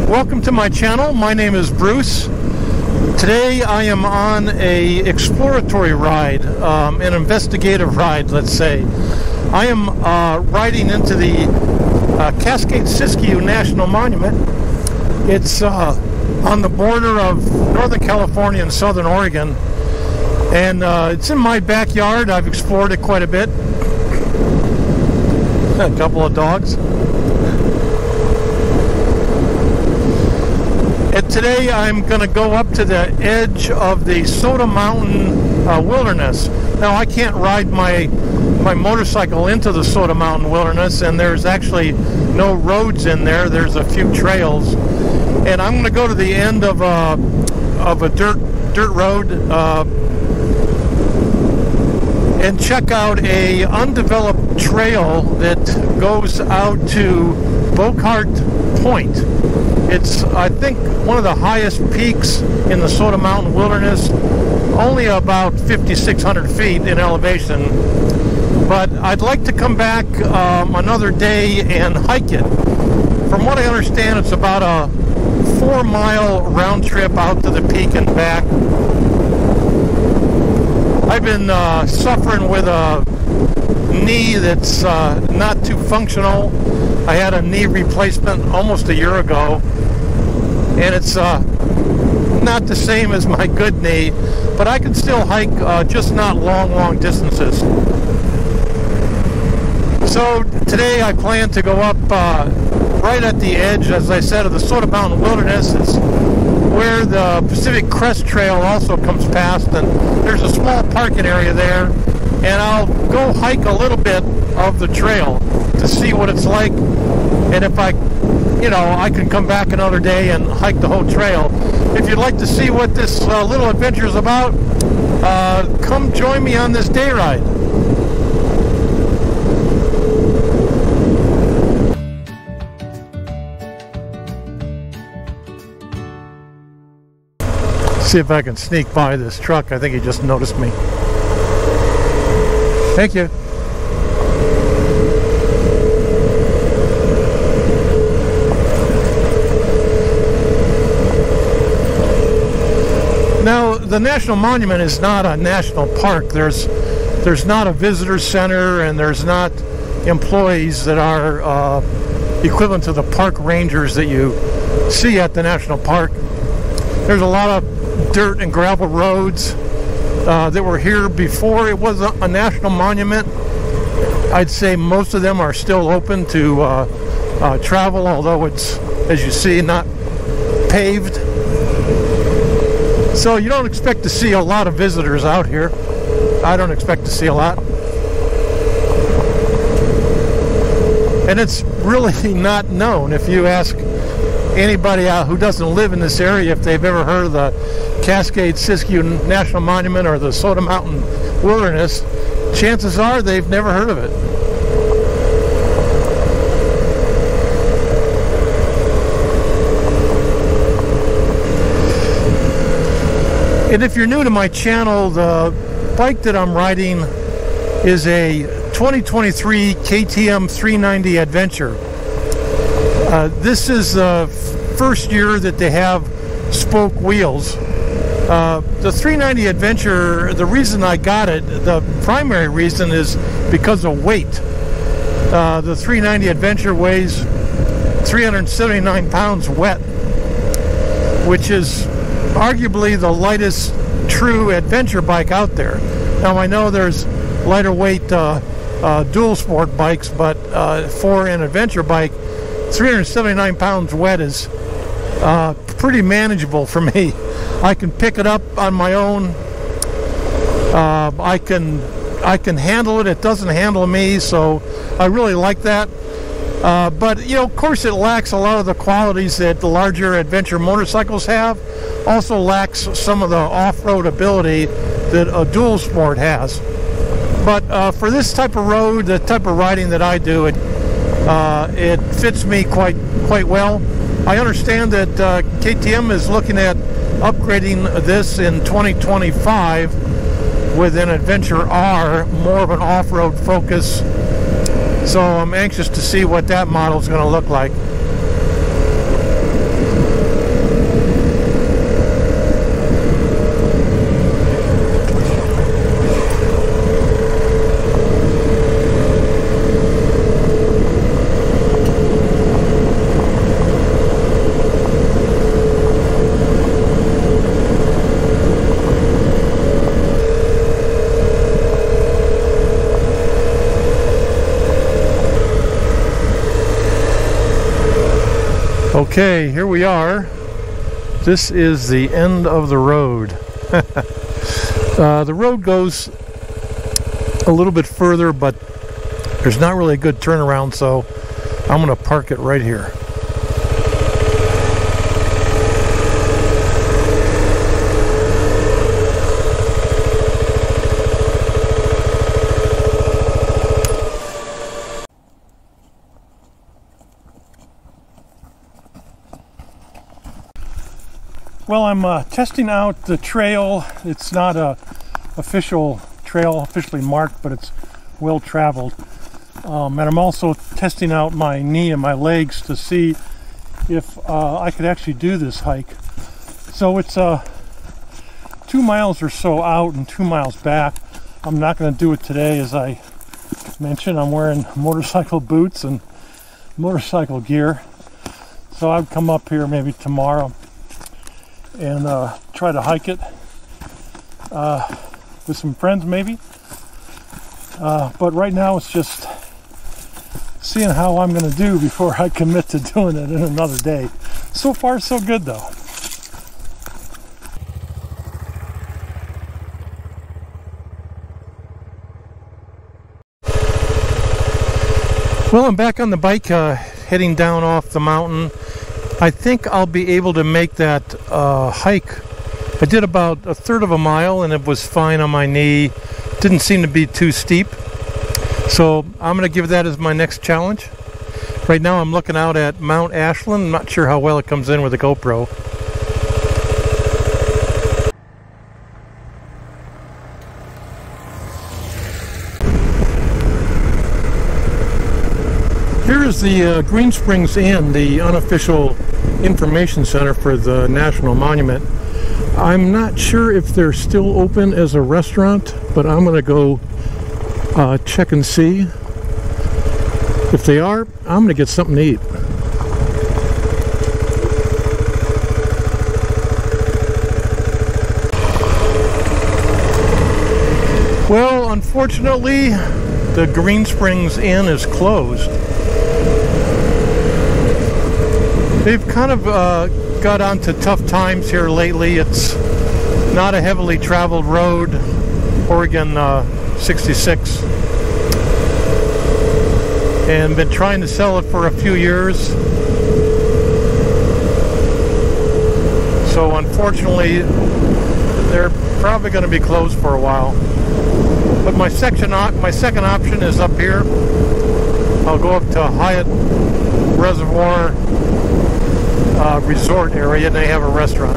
Welcome to my channel. My name is Bruce. Today I am on a exploratory ride, an investigative ride, let's say. I am riding into the Cascade-Siskiyou National Monument. It's on the border of Northern California and Southern Oregon, and it's in my backyard. I've explored it quite a bit. A couple of dogs. And today I'm going to go up to the edge of the Soda Mountain wilderness. Now I can't ride my motorcycle into the Soda Mountain wilderness, and there's actually no roads in there. There's a few trails, and I'm going to go to the end of a dirt road and check out a undeveloped trail that goes out to Boccard Point. It's, I think, one of the highest peaks in the Soda Mountain wilderness, only about 5,600 feet in elevation. But I'd like to come back another day and hike it. From what I understand, it's about a 4-mile round trip out to the peak and back. I've been suffering with a knee that's not too functional. I had a knee replacement almost a year ago, and it's not the same as my good knee, but I can still hike, just not long distances. So today I plan to go up right at the edge, as I said, of the Soda Mountain wilderness. It's where the Pacific Crest Trail also comes past, and there's a small parking area there, and I'll go hike a little bit of the trail to see what it's like, and if I can come back another day and hike the whole trail. If you'd like to see what this little adventure is about, come join me on this day ride. See if I can sneak by this truck. I think he just noticed me. Thank you. Now, the National Monument is not a national park. There's not a visitor center, and there's not employees that are equivalent to the park rangers that you see at the national park. There's a lot of dirt and gravel roads that were here before it was a national monument. I'd say most of them are still open to travel, although it's, as you see, not paved. So you don't expect to see a lot of visitors out here. I don't expect to see a lot. And it's really not known. If you ask anybody who doesn't live in this area if they've ever heard of the Cascade-Siskiyou National Monument or the Soda Mountain Wilderness, chances are they've never heard of it. And if you're new to my channel, the bike that I'm riding is a 2023 KTM 390 Adventure. This is the first year that they have spoke wheels. The 390 Adventure, the reason I got it, the primary reason is because of weight. The 390 Adventure weighs 379 pounds wet, which is arguably the lightest true adventure bike out there. Now I know there's lighter weight dual sport bikes, but for an adventure bike, 379 pounds wet is pretty manageable for me. I can pick it up on my own. I can handle it. It doesn't handle me, so I really like that. But of course, it lacks a lot of the qualities that the larger adventure motorcycles have. Also lacks some of the off-road ability that a dual sport has. But for this type of road, the type of riding that I do, it fits me quite well. I understand that KTM is looking at upgrading this in 2025 with an Adventure R, more of an off-road focus. So I'm anxious to see what that model is going to look like. Okay, here we are. This is the end of the road. The road goes a little bit further, but there's not really a good turnaround, so I'm going to park it right here. Well, I'm testing out the trail. It's not a official trail, officially marked, but it's well traveled. And I'm also testing out my knee and my legs to see if I could actually do this hike. So it's 2 miles or so out and 2 miles back. I'm not going to do it today, as I mentioned. I'm wearing motorcycle boots and motorcycle gear. So I'd come up here maybe tomorrow and try to hike it with some friends maybe. But right now it's just seeing how I'm going to do before I commit to doing it in another day. So far so good though. Well, I'm back on the bike heading down off the mountain. I think I'll be able to make that hike. I did about 1/3 of a mile and it was fine on my knee. Didn't seem to be too steep. So I'm going to give that as my next challenge. Right now I'm looking out at Mount Ashland. I'm not sure how well it comes in with the GoPro. Here is the Green Springs Inn, the unofficial information center for the National Monument. I'm not sure if they're still open as a restaurant, but I'm going to go check and see. If they are, I'm going to get something to eat. Well, unfortunately, the Green Springs Inn is closed. They've kind of got onto tough times here lately. It's not a heavily traveled road, Oregon 66, and been trying to sell it for a few years. So unfortunately, they're probably going to be closed for a while. But my second option is up here. I'll go up to Hyatt Reservoir resort area, and they have a restaurant.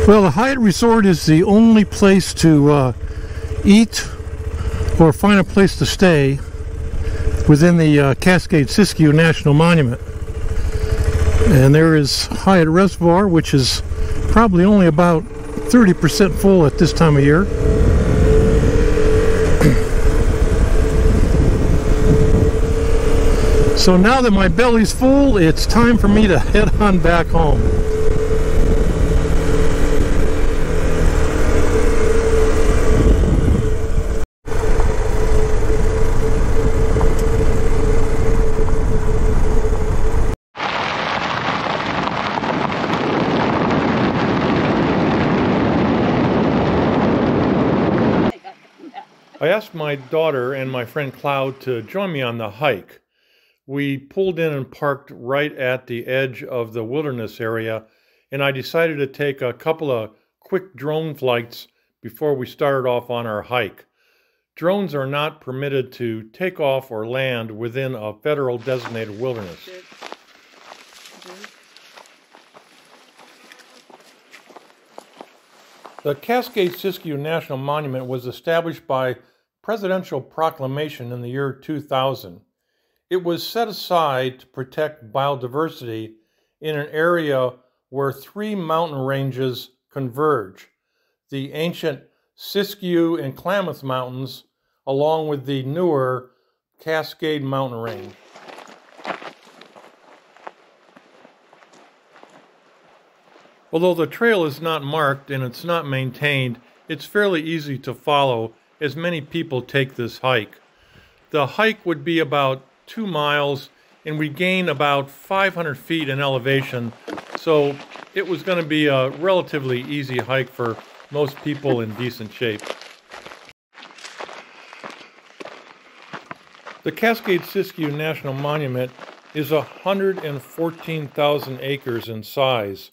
Well, the Hyatt Resort is the only place to eat or find a place to stay within the Cascade-Siskiyou National Monument. And there is Hyatt Reservoir, which is probably only about 30% full at this time of year. So now that my belly's full, it's time for me to head on back home. I asked my daughter and my friend Cloud to join me on the hike. We pulled in and parked right at the edge of the wilderness area, and I decided to take a couple of quick drone flights before we started off on our hike. Drones are not permitted to take off or land within a federal designated wilderness. The Cascade-Siskiyou National Monument was established by presidential proclamation in the year 2000. It was set aside to protect biodiversity in an area where 3 mountain ranges converge. The ancient Siskiyou and Klamath Mountains along with the newer Cascade mountain range. Although the trail is not marked and it's not maintained, it's fairly easy to follow as many people take this hike. The hike would be about 2 miles and we gain about 500 feet in elevation, so it was going to be a relatively easy hike for most people in decent shape. The Cascade-Siskiyou National Monument is 114,000 acres in size.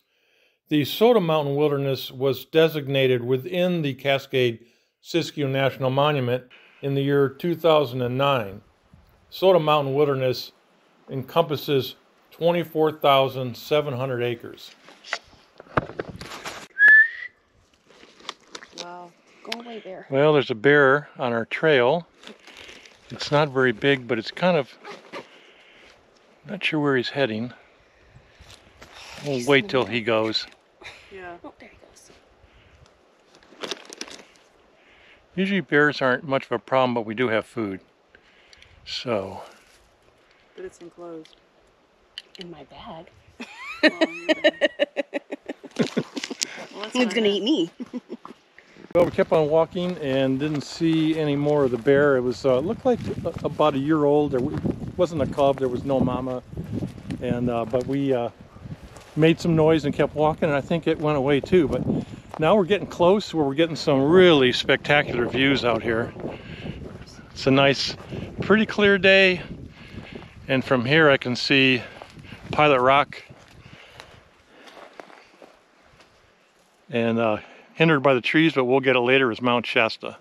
The Soda Mountain Wilderness was designated within the Cascade-Siskiyou National Monument in the year 2009. Soda Mountain Wilderness encompasses 24,700 acres. Wow, go away there. Well, there's a bear on our trail. It's not very big, but it's kind of, not sure where he's heading. We'll wait till he goes. Yeah. Oh, there he goes. Usually bears aren't much of a problem, but we do have food. So. But it's enclosed. In my bag. Well, It's gonna eat me. Well, we kept on walking and didn't see any more of the bear. It was looked like about a year old. There wasn't a cub. There was no mama. And but we made some noise and kept walking, and I think it went away too. But now we're getting close where we're getting some really spectacular views out here. It's a nice, pretty clear day, and from here I can see Pilot Rock and hindered by the trees, but we'll get it later, is Mount Shasta.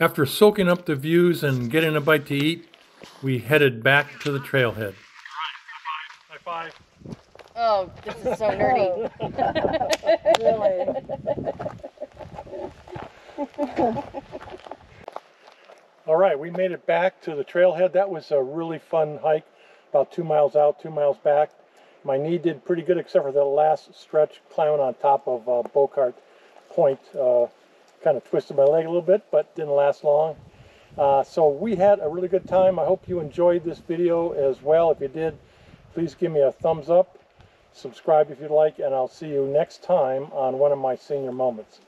After soaking up the views and getting a bite to eat, we headed back to the trailhead. High five. Oh, this is so nerdy. Really? All right, we made it back to the trailhead. That was a really fun hike, about 2 miles out, 2 miles back. My knee did pretty good except for the last stretch climbing on top of Boccard Point. Kind of twisted my leg a little bit, but didn't last long. So we had a really good time. I hope you enjoyed this video as well. If you did, please give me a thumbs up, subscribe if you'd like, and I'll see you next time on one of my senior moments.